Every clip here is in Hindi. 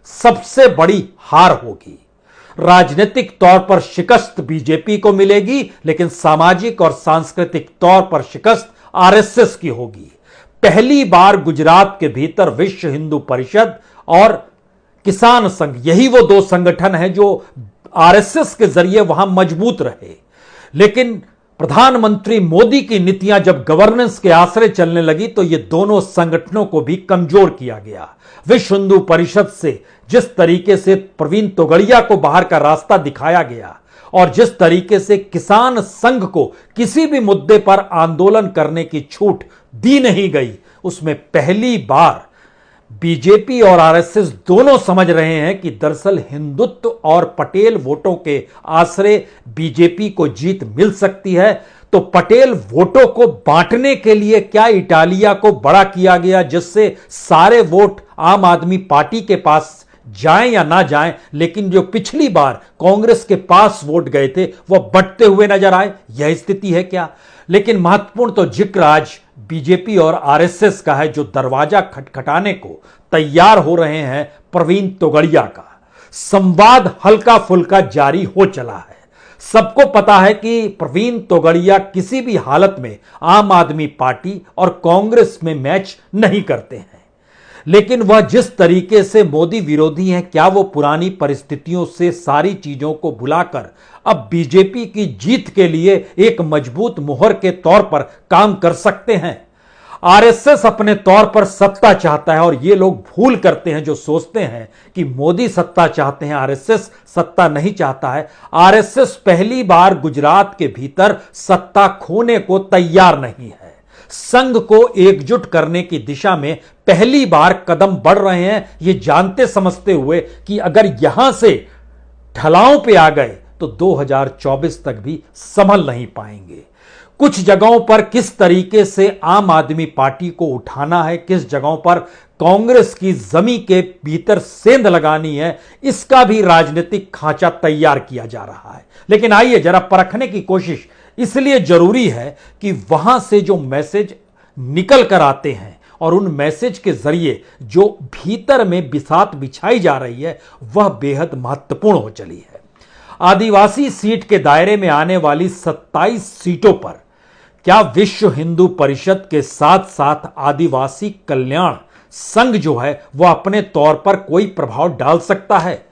सबसे बड़ी हार होगी। राजनीतिक तौर पर शिकस्त बीजेपी को मिलेगी, लेकिन सामाजिक और सांस्कृतिक तौर पर शिकस्त आरएसएस की होगी। पहली बार गुजरात के भीतर विश्व हिंदू परिषद और किसान संघ, यही वो दो संगठन हैं जो आरएसएस के जरिए वहां मजबूत रहे, लेकिन प्रधानमंत्री मोदी की नीतियां जब गवर्नेंस के आश्रय चलने लगी तो ये दोनों संगठनों को भी कमजोर किया गया। विश्व हिंदू परिषद से जिस तरीके से प्रवीण तोगड़िया को बाहर का रास्ता दिखाया गया और जिस तरीके से किसान संघ को किसी भी मुद्दे पर आंदोलन करने की छूट दी नहीं गई, उसमें पहली बार बीजेपी और आरएसएस दोनों समझ रहे हैं कि दरअसल हिंदुत्व और पटेल वोटों के आश्रय बीजेपी को जीत मिल सकती है। तो पटेल वोटों को बांटने के लिए क्या इटालिया को बड़ा किया गया, जिससे सारे वोट आम आदमी पार्टी के पास जाएं या ना जाएं, लेकिन जो पिछली बार कांग्रेस के पास वोट गए थे वह बढ़ते हुए नजर आए। यह स्थिति है क्या? लेकिन महत्वपूर्ण तो जिक्र आज बीजेपी और आरएसएस का है, जो दरवाजा खटखटाने को तैयार हो रहे हैं प्रवीण तोगड़िया का। संवाद हल्का फुल्का जारी हो चला है। सबको पता है कि प्रवीण तोगड़िया किसी भी हालत में आम आदमी पार्टी और कांग्रेस में मैच नहीं करते हैं, लेकिन वह जिस तरीके से मोदी विरोधी हैं, क्या वो पुरानी परिस्थितियों से सारी चीजों को भुलाकर अब बीजेपी की जीत के लिए एक मजबूत मुहर के तौर पर काम कर सकते हैं? आरएसएस अपने तौर पर सत्ता चाहता है और ये लोग भूल करते हैं जो सोचते हैं कि मोदी सत्ता चाहते हैं, आरएसएस सत्ता नहीं चाहता है। आरएसएस पहली बार गुजरात के भीतर सत्ता खोने को तैयार नहीं है। संघ को एकजुट करने की दिशा में पहली बार कदम बढ़ रहे हैं, ये जानते समझते हुए कि अगर यहां से ढलाओं पे आ गए तो 2024 तक भी संभल नहीं पाएंगे। कुछ जगहों पर किस तरीके से आम आदमी पार्टी को उठाना है, किस जगहों पर कांग्रेस की जमी के भीतर सेंध लगानी है, इसका भी राजनीतिक खांचा तैयार किया जा रहा है। लेकिन आइए जरा परखने की कोशिश इसलिए जरूरी है कि वहां से जो मैसेज निकल कर आते हैं और उन मैसेज के जरिए जो भीतर में बिसात बिछाई जा रही है वह बेहद महत्वपूर्ण हो चली है। आदिवासी सीट के दायरे में आने वाली 27 सीटों पर क्या विश्व हिंदू परिषद के साथ साथ आदिवासी कल्याण संघ जो है वह अपने तौर पर कोई प्रभाव डाल सकता है,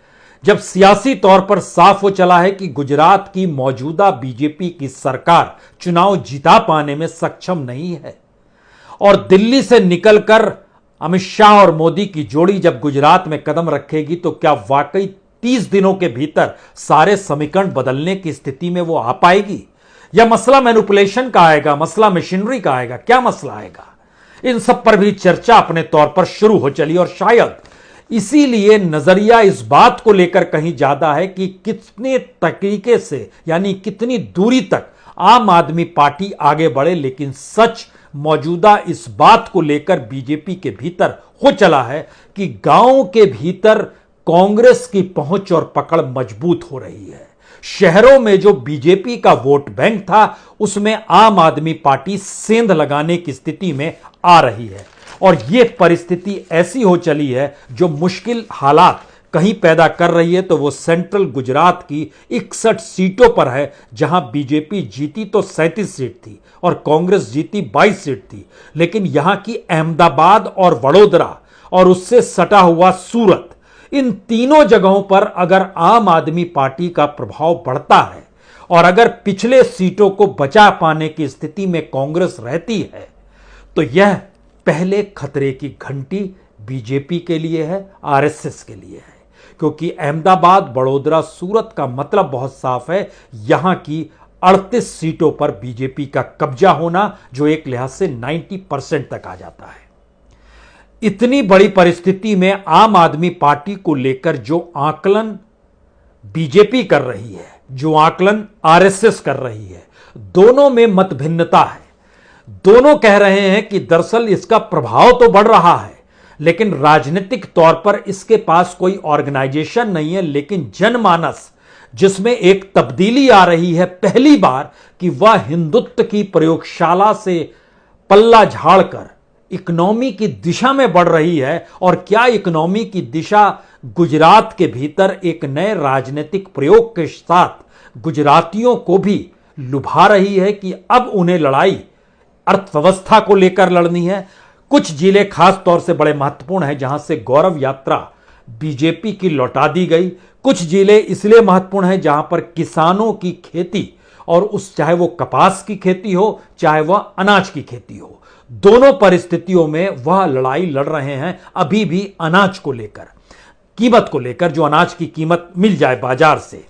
जब सियासी तौर पर साफ हो चला है कि गुजरात की मौजूदा बीजेपी की सरकार चुनाव जिता पाने में सक्षम नहीं है और दिल्ली से निकलकर अमित शाह और मोदी की जोड़ी जब गुजरात में कदम रखेगी तो क्या वाकई 30 दिनों के भीतर सारे समीकरण बदलने की स्थिति में वो आ पाएगी, या मसला मैनिपुलेशन का आएगा, मसला मशीनरी का आएगा, क्या मसला आएगा? इन सब पर भी चर्चा अपने तौर पर शुरू हो चली और शायद इसीलिए नजरिया इस बात को लेकर कहीं ज्यादा है कि कितने तरीके से यानी कितनी दूरी तक आम आदमी पार्टी आगे बढ़े। लेकिन सच मौजूदा इस बात को लेकर बीजेपी के भीतर हो चला है कि गांव के भीतर कांग्रेस की पहुंच और पकड़ मजबूत हो रही है। शहरों में जो बीजेपी का वोट बैंक था उसमें आम आदमी पार्टी सेंध लगाने की स्थिति में आ रही है और यह परिस्थिति ऐसी हो चली है जो मुश्किल हालात कहीं पैदा कर रही है। तो वो सेंट्रल गुजरात की 61 सीटों पर है, जहां बीजेपी जीती तो 37 सीट थी और कांग्रेस जीती 22 सीट थी, लेकिन यहां की अहमदाबाद और वडोदरा और उससे सटा हुआ सूरत, इन तीनों जगहों पर अगर आम आदमी पार्टी का प्रभाव बढ़ता है और अगर पिछले सीटों को बचा पाने की स्थिति में कांग्रेस रहती है तो यह पहले खतरे की घंटी बीजेपी के लिए है, आरएसएस के लिए है, क्योंकि अहमदाबाद, वडोदरा, सूरत का मतलब बहुत साफ है, यहां की 38 सीटों पर बीजेपी का कब्जा होना, जो एक लिहाज से 90% तक आ जाता है। इतनी बड़ी परिस्थिति में आम आदमी पार्टी को लेकर जो आकलन बीजेपी कर रही है, जो आकलन आरएसएस कर रही है, दोनों में मतभिन्नता है। दोनों कह रहे हैं कि दरअसल इसका प्रभाव तो बढ़ रहा है, लेकिन राजनीतिक तौर पर इसके पास कोई ऑर्गेनाइजेशन नहीं है, लेकिन जनमानस जिसमें एक तब्दीली आ रही है पहली बार कि वह हिंदुत्व की प्रयोगशाला से पल्ला झाड़कर इकोनॉमी की दिशा में बढ़ रही है और क्या इकोनॉमी की दिशा गुजरात के भीतर एक नए राजनीतिक प्रयोग के साथ गुजरातियों को भी लुभा रही है कि अब उन्हें लड़ाई अर्थव्यवस्था को लेकर लड़नी है। कुछ जिले खास तौर से बड़े महत्वपूर्ण हैं जहां से गौरव यात्रा बीजेपी की लौटा दी गई। कुछ जिले इसलिए महत्वपूर्ण हैं जहां पर किसानों की खेती और चाहे वो कपास की खेती हो चाहे वह अनाज की खेती हो, दोनों परिस्थितियों में वह लड़ाई लड़ रहे हैं अभी भी अनाज को लेकर, कीमत को लेकर, जो अनाज की कीमत मिल जाए बाजार से।